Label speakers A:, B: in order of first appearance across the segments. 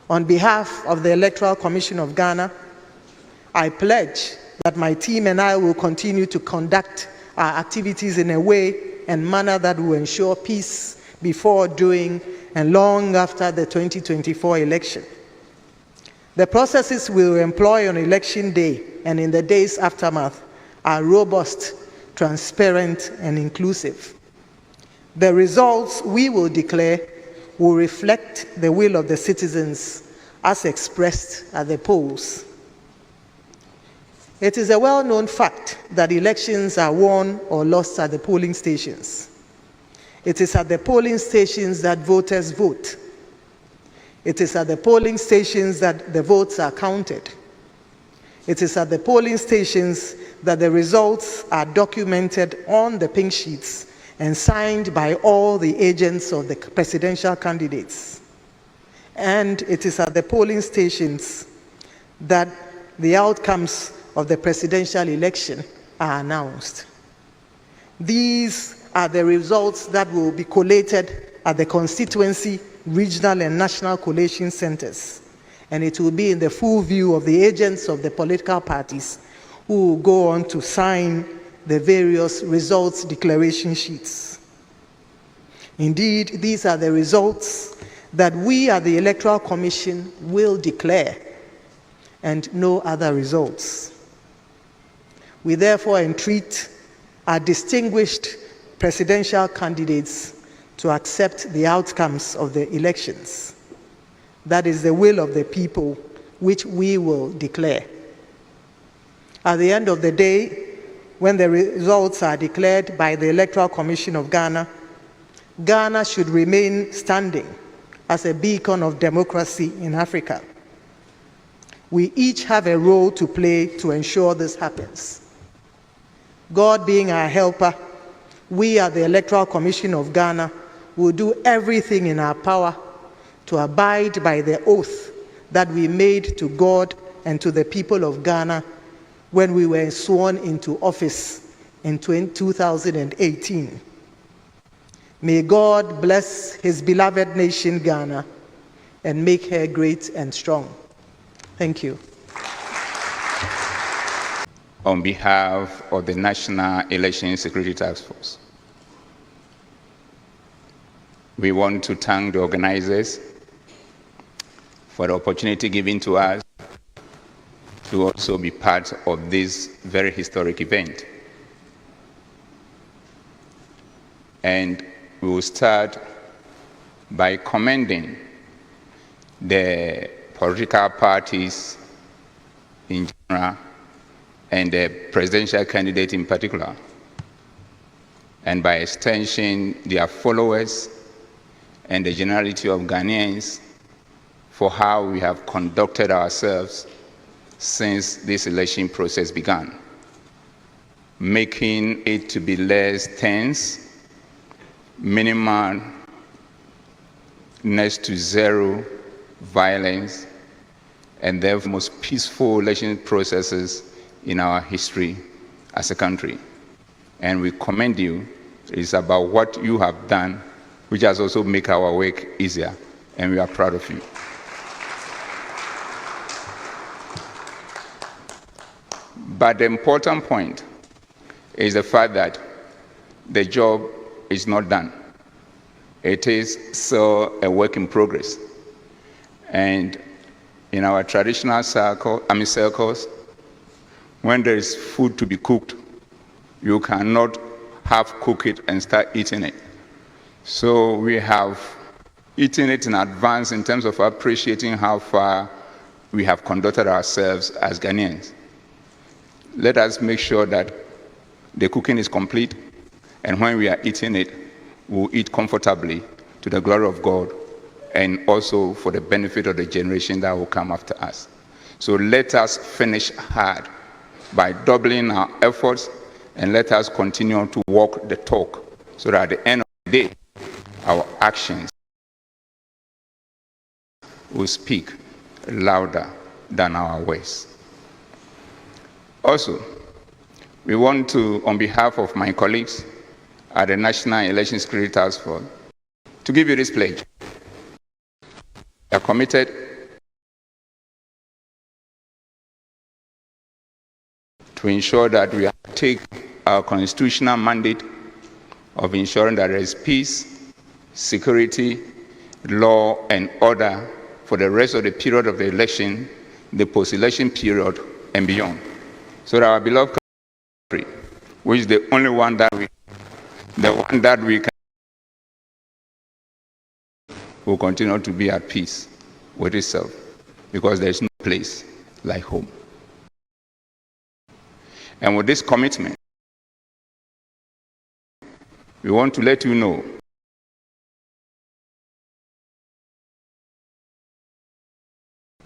A: On behalf of the Electoral Commission of Ghana, I pledge that my team and I will continue to conduct our activities in a way and manner that will ensure peace before, during, and long after the 2024 election. The processes we will employ on election day and in the days aftermath are robust, transparent, and inclusive. The results we will declare will reflect the will of the citizens as expressed at the polls. It is a well-known fact that elections are won or lost at the polling stations. It is at the polling stations that voters vote. It is at the polling stations that the votes are counted. It is at the polling stations that the results are documented on the pink sheets and signed by all the agents of the presidential candidates. And it is at the polling stations that the outcomes of the presidential election are announced. These are the results that will be collated at the constituency, regional, and national collation centers. And it will be in the full view of the agents of the political parties who will go on to sign the various results declaration sheets. Indeed, these are the results that we at the Electoral Commission will declare, and no other results. We therefore entreat our distinguished presidential candidates to accept the outcomes of the elections. That is the will of the people, which we will declare. At the end of the day, when the results are declared by the Electoral Commission of Ghana, Ghana should remain standing as a beacon of democracy in Africa. We each have a role to play to ensure this happens. God being our helper, we at the Electoral Commission of Ghana will do everything in our power to abide by the oath that we made to God and to the people of Ghana when we were sworn into office in 2018. May God bless his beloved nation, Ghana, and make her great and strong. Thank you.
B: On behalf of the National Election Security Task Force, we want to thank the organizers for the opportunity given to us to also be part of this very historic event. And we will start by commending the political parties in general and the presidential candidate in particular, and by extension their followers and the generality of Ghanaians for how we have conducted ourselves since this election process began, making it to be less tense, minimal, next to zero violence, and therefore most peaceful election processes in our history as a country. And we commend you. It's about what you have done, which has also made our work easier, and we are proud of you. But the important point is the fact that the job is not done. It is still a work in progress. And in our traditional circles, when there is food to be cooked, you cannot half cook it and start eating it. So we have eaten it in advance in terms of appreciating how far we have conducted ourselves as Ghanaians. Let us make sure that the cooking is complete, and when we are eating it, we'll eat comfortably to the glory of God and also for the benefit of the generation that will come after us. So let us finish hard by doubling our efforts, and let us continue to walk the talk so that at the end of the day, our actions will speak louder than our words. Also, we want to, on behalf of my colleagues at the National Election Security Task Force, to give you this pledge. We are committed to ensure that we take our constitutional mandate of ensuring that there is peace, security, law, and order for the rest of the period of the election, the post-election period, and beyond. So that our beloved country, which is the only one that we can, will continue to be at peace with itself, because there is no place like home. And with this commitment, we want to let you know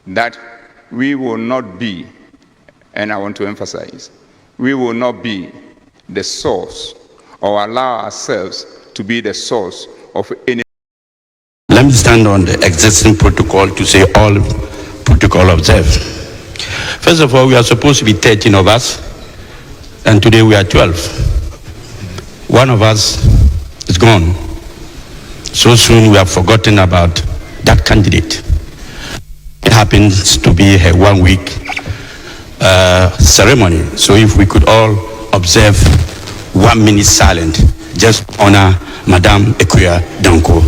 B: that we will not be, and I want to emphasize, we will not be the source or allow ourselves to be the source of any.
C: Let me stand on the existing protocol to say all protocol observed. First of all, we are supposed to be 13 of us, and today we are 12. One of us is gone. So soon we have forgotten about that candidate. It happens to be a 1 week ceremony. So if we could all observe 1 minute silent, just honor Madame Ekuya Danko.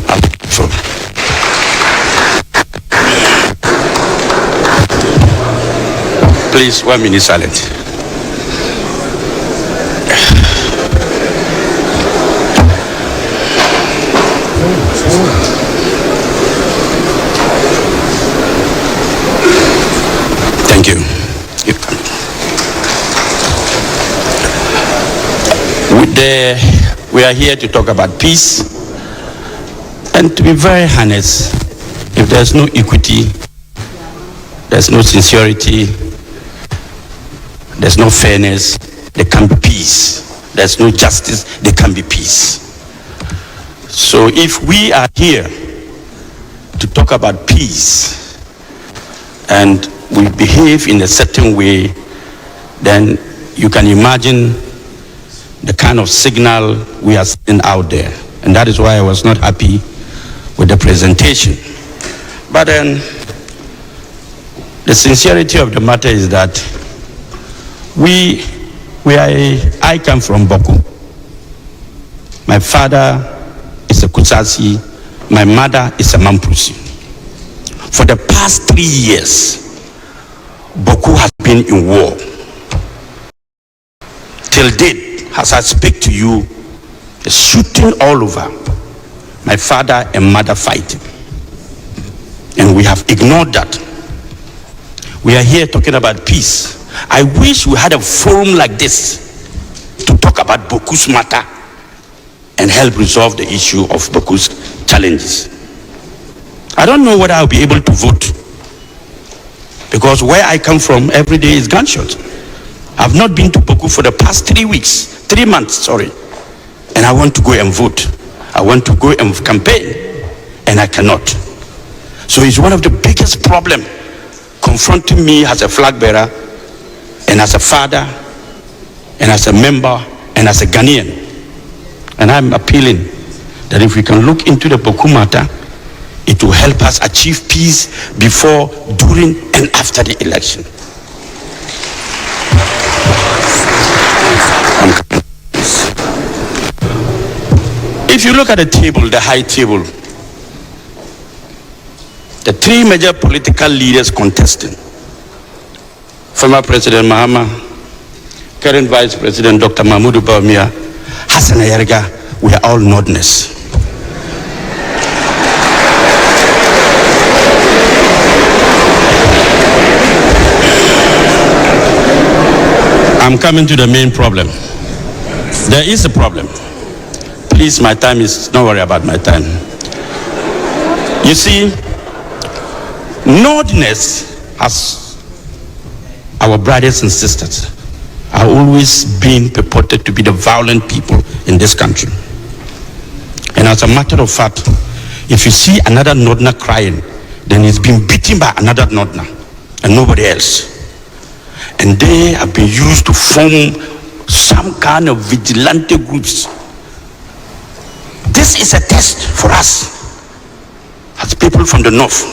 C: Please, 1 minute silent. Thank you. We are here to talk about peace, and to be very honest, if there's no equity, there's no sincerity, there's no fairness, there can be peace. There's no justice, there can be peace. So if we are here to talk about peace and we behave in a certain way, then you can imagine the kind of signal we are sending out there. And that is why I was not happy with the presentation. But then the sincerity of the matter is that I come from Boku. My father is a Kusasi, my mother is a Mamprusi. For the past 3 years, Boku has been in war. Till date, as I speak to you, there's shooting all over. My father and mother fighting. And we have ignored that. We are here talking about peace. I wish we had a forum like this to talk about Boku's matter and help resolve the issue of Boku's challenges. I don't know whether I'll be able to vote, because where I come from every day is gunshot. I've not been to Boku for the past 3 months, and I want to go and vote. I want to go and campaign, and I cannot. So it's one of the biggest problems confronting me as a flag bearer, and as a father, and as a member, and as a Ghanaian. And I'm appealing that if we can look into the Boku matter, it will help us achieve peace before, during, and after the election. If you look at the table, the high table, the 3 major political leaders contesting, former President Mahama, current Vice President Dr. Mahmoud Bawumia, Hassan Ayarga, we are all Northerners. I'm coming to the main problem. There is a problem. Please, my time is, don't worry about my time. You see, Northerners, as our brothers and sisters, are always being purported to be the violent people in this country. And as a matter of fact, if you see another Northerner crying, then he's been beaten by another Northerner and nobody else. And they have been used to form some kind of vigilante groups. This is a test for us as people from the North.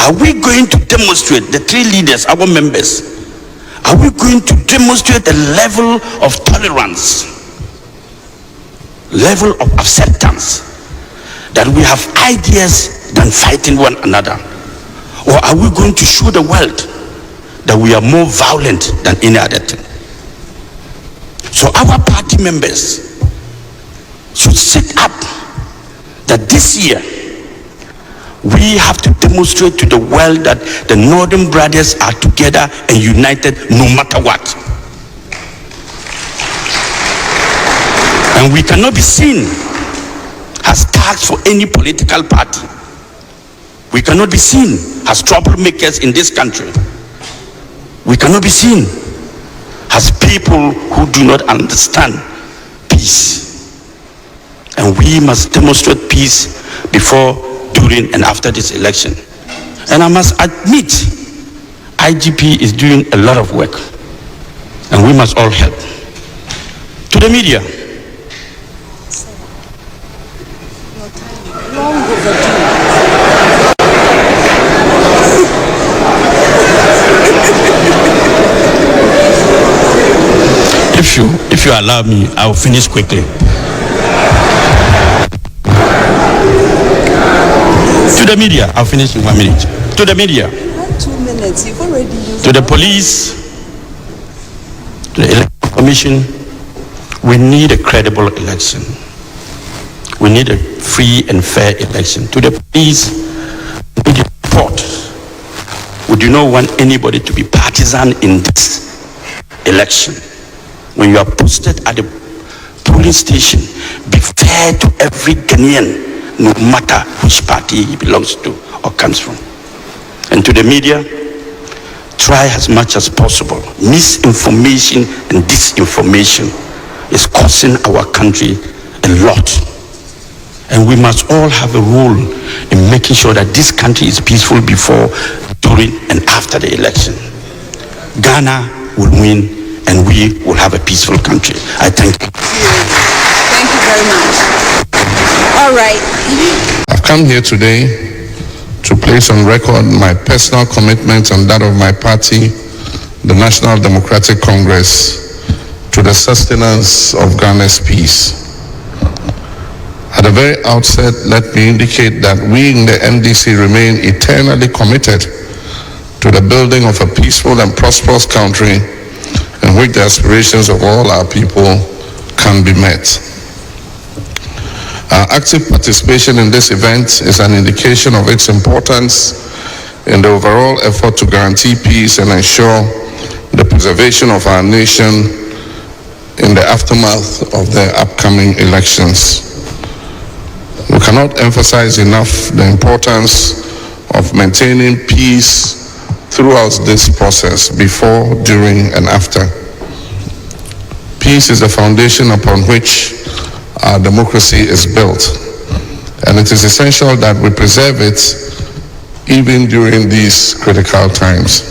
C: Are we going to demonstrate, the 3 leaders, our members, Are we going to demonstrate a level of tolerance, level of acceptance, that we have ideas than fighting one another? Or are we going to show the world that we are more violent than any other thing? So our party members should sit up that this year we have to demonstrate to the world that the Northern Brothers are together and united no matter what. And we cannot be seen as tags for any political party. We cannot be seen as troublemakers in this country. We cannot be seen as people who do not understand peace. And we must demonstrate peace before, during, and after this election. And I must admit, IGP is doing a lot of work, and we must all help. To the media, if you allow me, I will finish quickly. To the media, I'll finish in 1 minute. To the media,
D: 2 minutes, you've already used.
C: to the police, to the election commission, we need a credible election. We need a free and fair election. To the police, we need a report. We do not want anybody to be partisan in this election. When you are posted at the polling station, be fair to every Ghanaian, no matter which party he belongs to or comes from. And to the media, try as much as possible. Misinformation and disinformation is costing our country a lot. And we must all have a role in making sure that this country is peaceful before, during, and after the election. Ghana will win, and we will have a peaceful country. I thank you.
D: Thank you very much. All right.
E: I've come here today to place on record my personal commitment and that of my party, the National Democratic Congress, to the sustenance of Ghana's peace. At the very outset, let me indicate that we in the MDC remain eternally committed to the building of a peaceful and prosperous country in which the aspirations of all our people can be met. Our active participation in this event is an indication of its importance in the overall effort to guarantee peace and ensure the preservation of our nation in the aftermath of the upcoming elections. We cannot emphasize enough the importance of maintaining peace throughout this process, before, during, and after. Peace is the foundation upon which our democracy is built, and it is essential that we preserve it even during these critical times.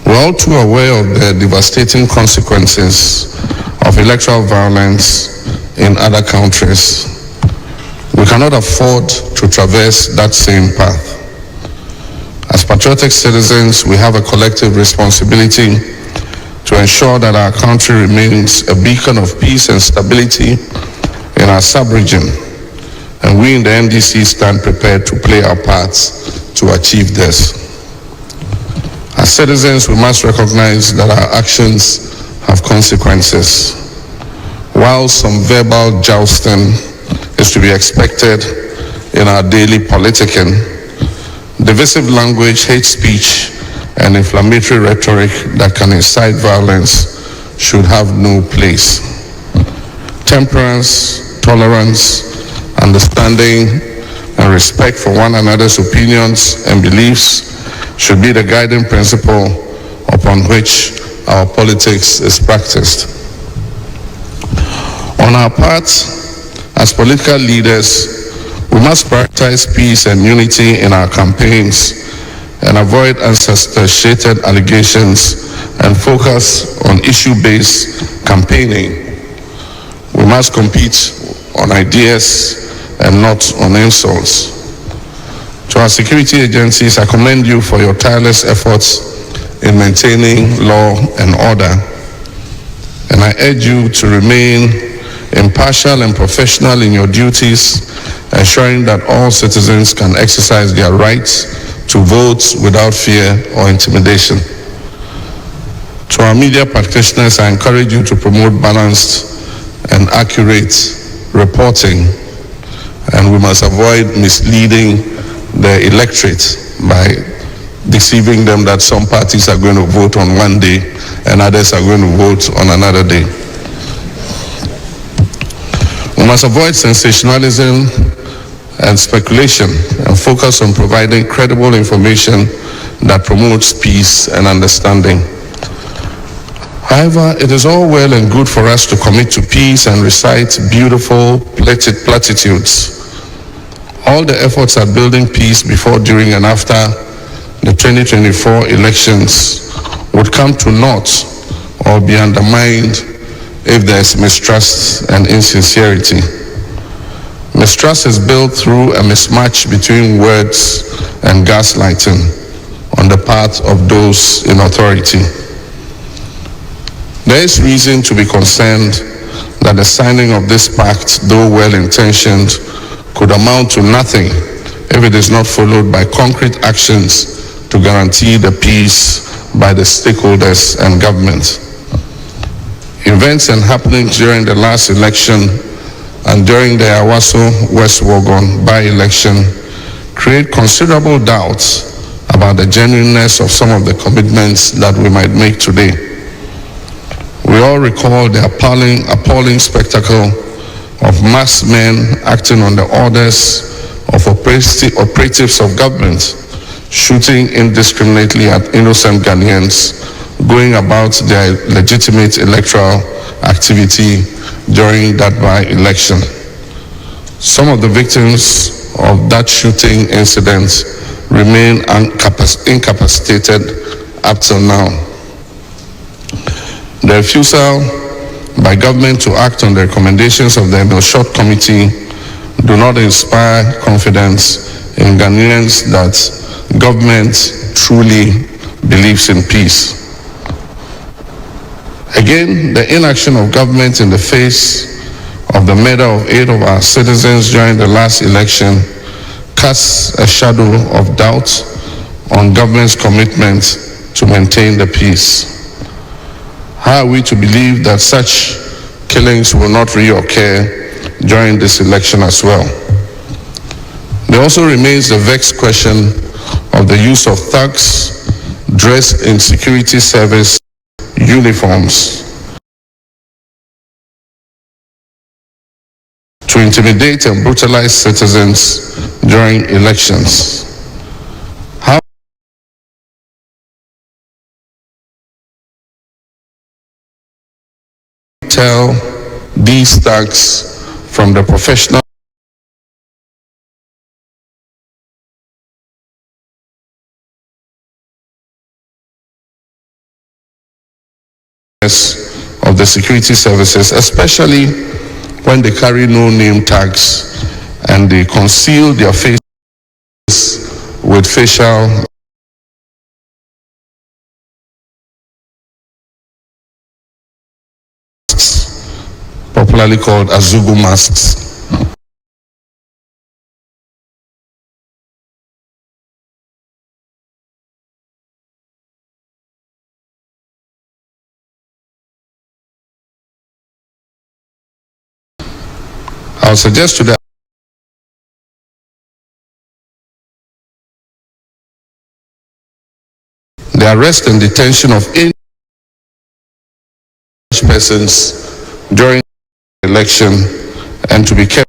E: We're all too aware of the devastating consequences of electoral violence in other countries. We cannot afford to traverse that same path. As patriotic citizens, we have a collective responsibility to ensure that our country remains a beacon of peace and stability in our sub-region, and we in the MDC stand prepared to play our parts to achieve this. As citizens, we must recognize that our actions have consequences. While some verbal jousting is to be expected in our daily politicking, divisive language, hate speech, and inflammatory rhetoric that can incite violence should have no place. Temperance, tolerance, understanding, and respect for one another's opinions and beliefs should be the guiding principle upon which our politics is practiced. On our part, as political leaders, we must prioritize peace and unity in our campaigns and avoid unsubstantiated allegations and focus on issue-based campaigning. We must compete on ideas and not on insults. To our security agencies, I commend you for your tireless efforts in maintaining law and order. And I urge you to remain impartial and professional in your duties, ensuring that all citizens can exercise their rights to vote without fear or intimidation. To our media practitioners, I encourage you to promote balanced and accurate reporting, and we must avoid misleading the electorate by deceiving them that some parties are going to vote on one day and others are going to vote on another day. We must avoid sensationalism and speculation and focus on providing credible information that promotes peace and understanding. However, it is all well and good for us to commit to peace and recite beautiful platitudes. All the efforts at building peace before, during, and after the 2024 elections would come to naught or be undermined if there is mistrust and insincerity. Mistrust is built through a mismatch between words and gaslighting on the part of those in authority. There is reason to be concerned that the signing of this pact, though well-intentioned, could amount to nothing if it is not followed by concrete actions to guarantee the peace by the stakeholders and government. Events and happenings during the last election and during the Awaso West Wogon by-election create considerable doubts about the genuineness of some of the commitments that we might make today. We all recall the appalling spectacle of mass men acting on the orders of operatives of government, shooting indiscriminately at innocent Ghanaians going about their legitimate electoral activity during that by-election. Some of the victims of that shooting incident remain incapacitated up till now. The refusal by government to act on the recommendations of the Emil Short Committee do not inspire confidence in Ghanaians that government truly believes in peace. Again, the inaction of government in the face of the murder of 8 of our citizens during the last election casts a shadow of doubt on government's commitment to maintain the peace. How are we to believe that such killings will not reoccur during this election as well? There also remains the vexed question of the use of thugs dressed in security service uniforms to intimidate and brutalize citizens during elections. How tell these thugs from the professional of the security services, especially when they carry no name tags and they conceal their faces with facial popularly called Azugu masks. I'll suggest to the arrest and detention of any persons during the election and to be kept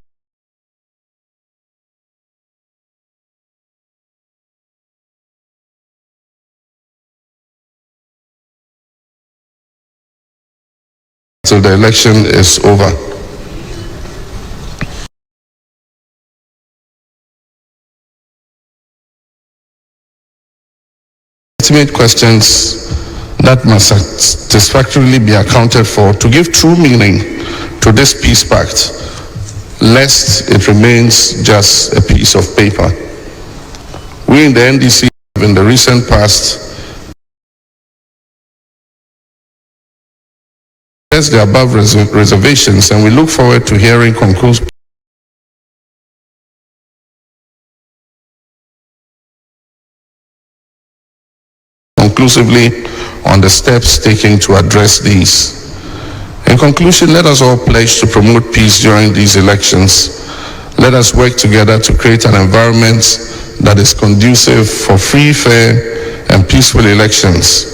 E: until the election is over. Ultimate questions that must satisfactorily be accounted for to give true meaning to this peace pact, lest it remains just a piece of paper. We in the NDC have in the recent past the above reservations, and we look forward to hearing conclusively on the steps taken to address these. In conclusion, let us all pledge to promote peace during these elections. Let us work together to create an environment that is conducive for free, fair, and peaceful elections.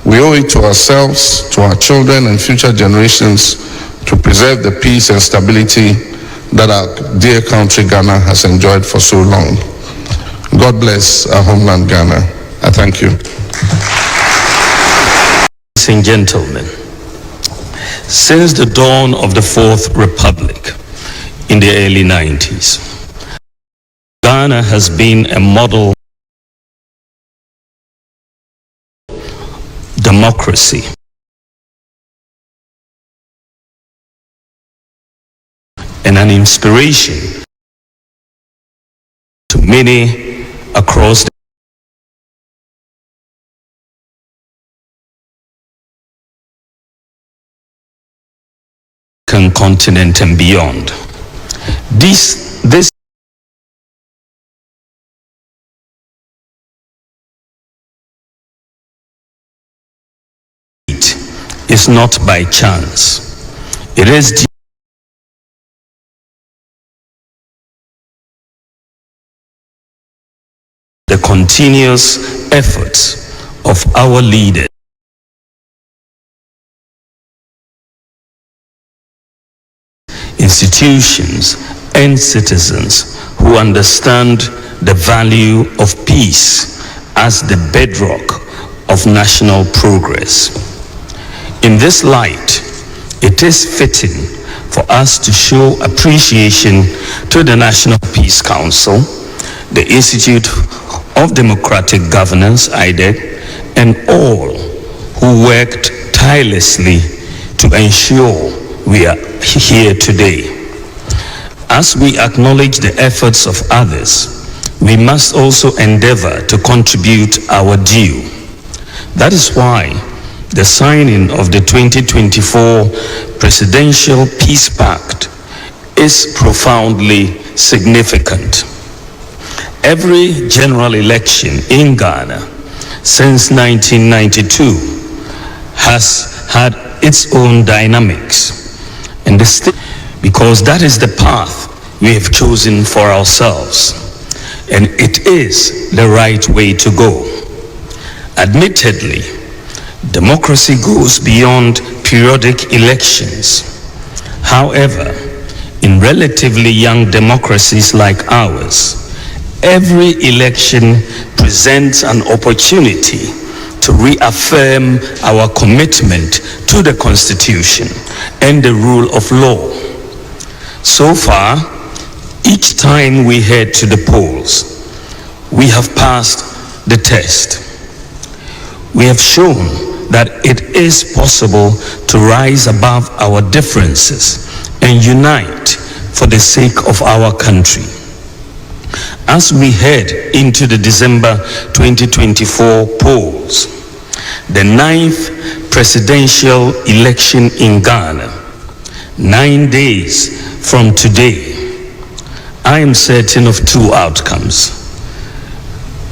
E: We owe it to ourselves, to our children and future generations to preserve the peace and stability that our dear country Ghana has enjoyed for so long. God bless our homeland Ghana. I thank you.
C: Ladies and gentlemen, since the dawn of the Fourth Republic in the early 90s, Ghana has been a model democracy. And an inspiration to many across the continent and beyond. This is not by chance. It is the continuous efforts of our leaders institutions and citizens who understand the value of peace as the bedrock of national progress. In this light, it is fitting for us to show appreciation to the National Peace Council, the Institute of Democratic Governance, IDEG, and all who worked tirelessly to ensure we are here today. As we acknowledge the efforts of others, we must also endeavor to contribute our due. That is why the signing of the 2024 Presidential Peace Pact is profoundly significant. Every general election in Ghana since 1992 has had its own dynamics, and because that is the path we have chosen for ourselves, and it is the right way to go. Admittedly, democracy goes beyond periodic elections. However, in relatively young democracies like ours, every election presents an opportunity to reaffirm our commitment to the Constitution and the rule of law. So far, each time we head to the polls, we have passed the test. We have shown that it is possible to rise above our differences and unite for the sake of our country. As we head into the December 2024 polls, the 9th presidential election in Ghana, 9 days from today, I am certain of two outcomes.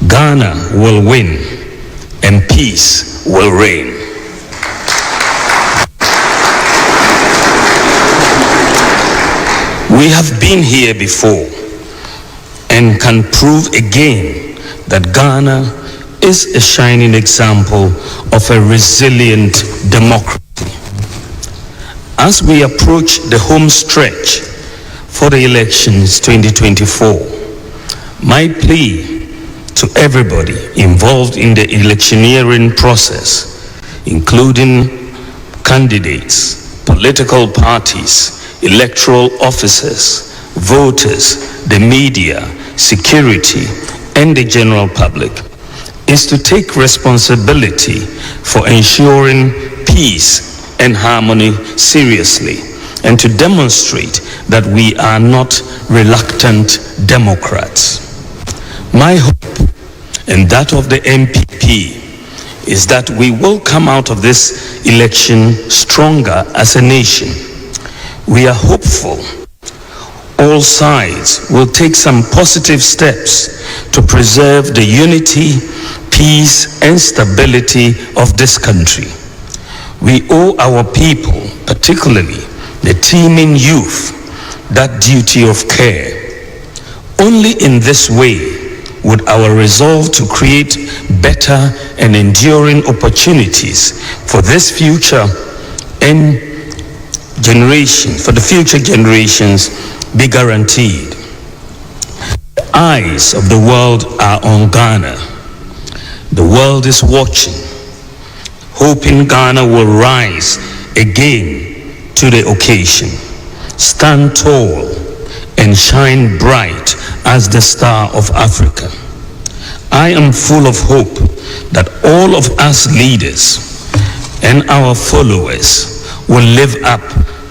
C: Ghana will win and peace will reign. We have been here before and can prove again that Ghana is a shining example of a resilient democracy. As we approach the home stretch for the elections 2024, my plea to everybody involved in the electioneering process, including candidates, political parties, electoral officers, voters, the media, security, and the general public, is to take responsibility for ensuring peace and harmony seriously, and to demonstrate that we are not reluctant Democrats. My hope, and that of the MPP, is that we will come out of this election stronger as a nation. We are hopeful all sides will take some positive steps to preserve the unity, peace, and stability of this country. We owe our people, particularly the teeming youth, that duty of care. Only in this way would our resolve to create better and enduring opportunities for this future and for the future generations be guaranteed. The eyes of the world are on Ghana. The world is watching, hoping Ghana will rise again to the occasion, stand tall and shine bright as the star of Africa. I am full of hope that all of us leaders and our followers will live up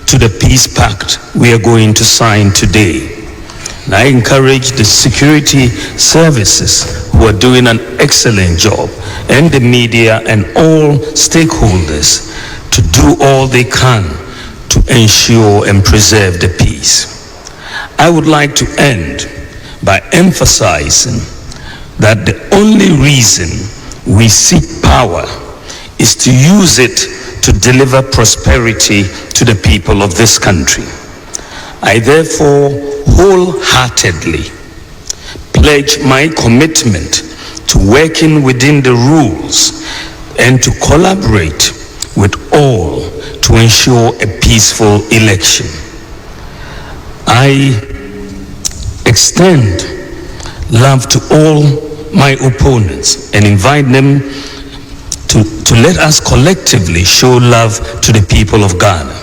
C: to the Peace Pact we are going to sign today. And I encourage the security services who are doing an excellent job, and the media and all stakeholders to do all they can to ensure and preserve the peace. I would like to end by emphasizing that the only reason we seek power is to use it to deliver prosperity to the people of this country. I therefore wholeheartedly pledge my commitment to working within the rules and to collaborate with all to ensure a peaceful election. I extend love to all my opponents and invite them to let us collectively show love to the people of Ghana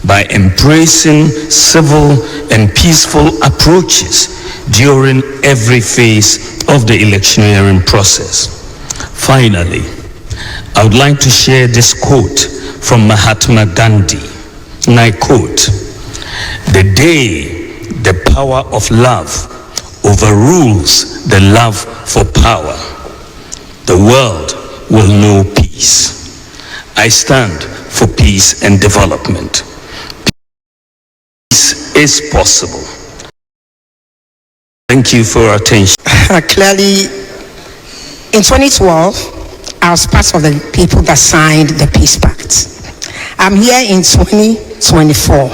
C: by embracing civil and peaceful approaches during every phase of the electioneering process. Finally, I would like to share this quote from Mahatma Gandhi, and I quote, "The day the power of love overrules the love for power, the world will know peace." I stand for peace and development. Peace is possible. Thank you for your attention.
F: Clearly, in 2012, I was part of the people that signed the Peace Pact. I'm here in 2024,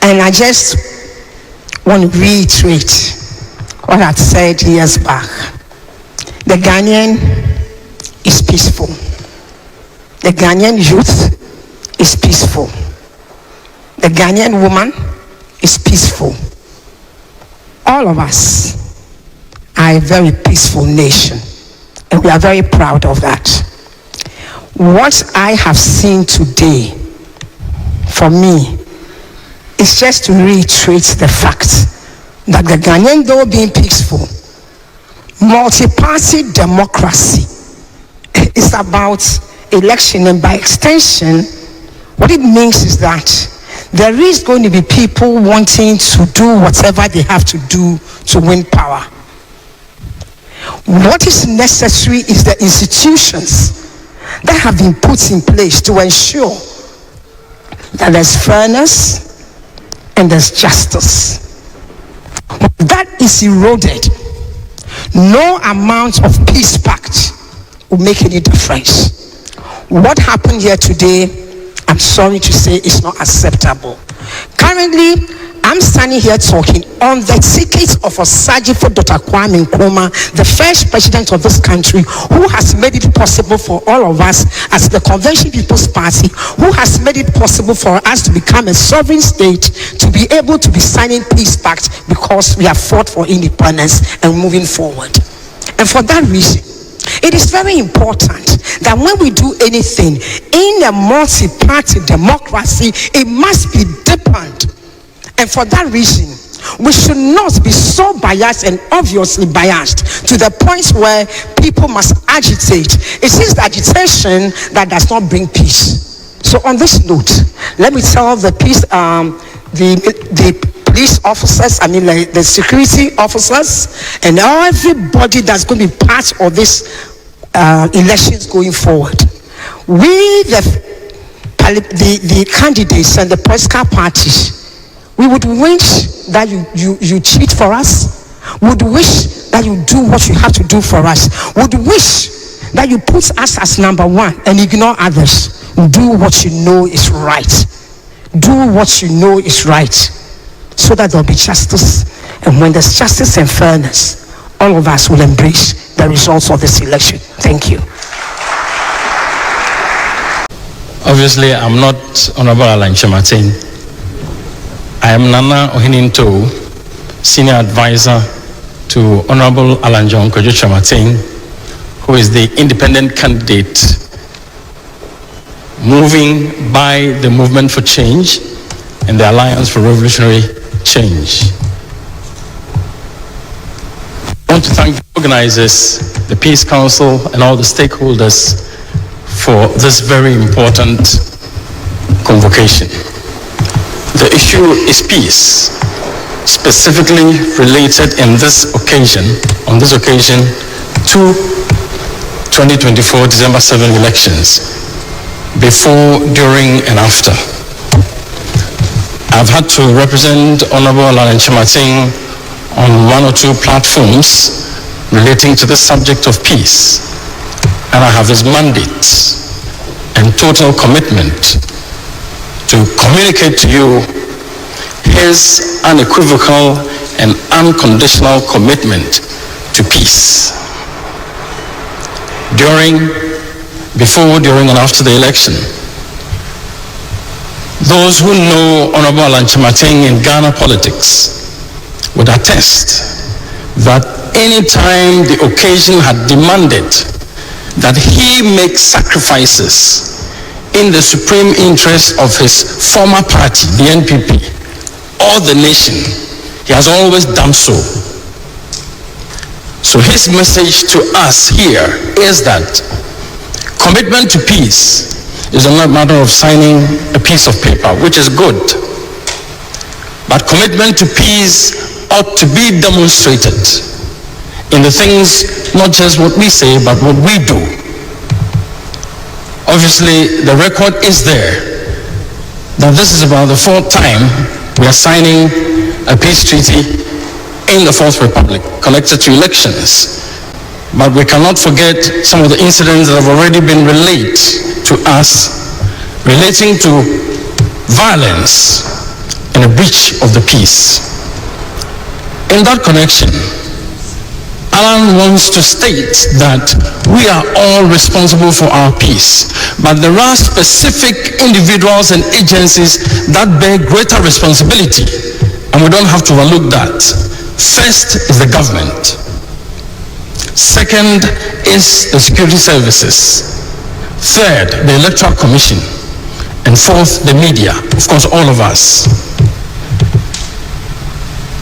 F: and I just want to reiterate what I said years back. The Ghanaian is peaceful. The Ghanaian youth is peaceful. The Ghanaian woman is peaceful. All of us are a very peaceful nation, and we are very proud of that. What I have seen today, for me, is just to reiterate the fact that the Ghanaian, though being peaceful, multi-party democracy is about election, and by extension, what it means is that there is going to be people wanting to do whatever they have to do to win power. What is necessary is the institutions that have been put in place to ensure that there's fairness and there's justice. When that is eroded, no amount of Peace Pact will make any difference. What happened here today, I'm sorry to say, is not acceptable. Currently, I'm standing here talking on the ticket of Osajifo Dr. Kwame Nkrumah, the first president of this country, who has made it possible for all of us as the Convention People's Party, who has made it possible for us to become a sovereign state, to be able to be signing Peace Pact because we have fought for independence and moving forward. And for that reason, it is very important that when we do anything in a multi-party democracy, it must be deepened. And for that reason, we should not be so biased and obviously biased to the point where people must agitate. It is the agitation that does not bring peace. So on this note, let me tell the peace, the police officers, the security officers, and everybody that's going to be part of this elections going forward. We, the candidates and the political parties, we would wish that you cheat for us, would wish that you do what you have to do for us, would wish that you put us as number one and ignore others. Do what you know is right. Do what you know is right, so that there'll be justice. And when there's justice and fairness, all of us will embrace the results of this election. Thank you.
C: Obviously, I'm not Honorable Alan Chematin. I am Nana Ohininto, Senior Advisor to Honorable Alan John Kojo Chematin, who is the independent candidate moving by the Movement for Change and the Alliance for Revolutionary Change. I want to thank the organizers, the Peace Council, and all the stakeholders for this very important convocation. The issue is peace, specifically related on this occasion to 2024 December 7 elections, before, during, and after. I've had to represent Honorable Alan Chematin on one or two platforms relating to the subject of peace, and I have his mandate and total commitment to communicate to you his unequivocal and unconditional commitment to peace. Before, during, and after the election. Those who know Honorable Alan Chematin in Ghana politics would attest that any time the occasion had demanded that he make sacrifices in the supreme interest of his former party, the NPP, or the nation, he has always done so. So his message to us here is that commitment to peace is not a matter of signing a piece of paper, which is good. But commitment to peace ought to be demonstrated in the things, not just what we say, but what we do. Obviously, the record is there that this is about the fourth time we are signing a peace treaty in the Fourth Republic connected to elections. But we cannot forget some of the incidents that have already been relayed to us relating to violence and a breach of the peace. In that connection, Alan wants to state that we are all responsible for our peace, but there are specific individuals and agencies that bear greater responsibility, and we don't have to overlook that. First is the government. Second is the security services. Third, the Electoral Commission. And fourth, the media, of course, all of us.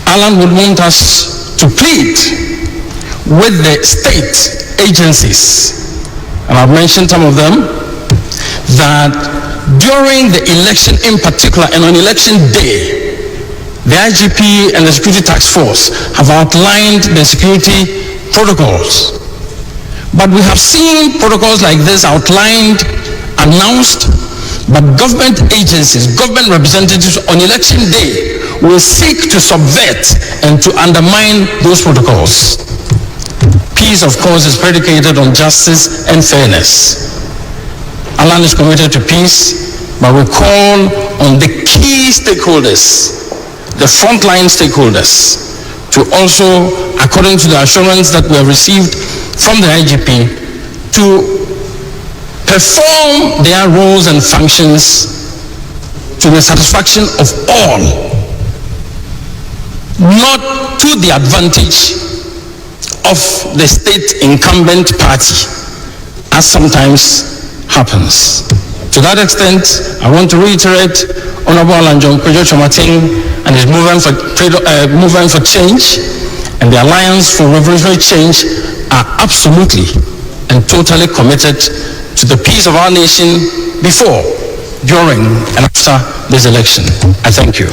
C: Alan would want us to plead with the state agencies, and I've mentioned some of them, that during the election in particular and on election day, the IGP and the Security Task Force have outlined the security protocols. But we have seen protocols like this outlined, announced, but government agencies, government representatives on election day will seek to subvert and to undermine those protocols. Peace, of course, is predicated on justice and fairness. Alan is committed to peace, but we call on the key stakeholders, the frontline stakeholders, to also, according to the assurance that we have received from the IGP, to perform their roles and functions to the satisfaction of all, not to the advantage of the state incumbent party, as sometimes happens. To that extent, I want to reiterate Honorable Alan John Kojo Chematin and his movement for change and the Alliance for Revolutionary Change are absolutely and totally committed to the peace of our nation before, during, and after this election. I thank you.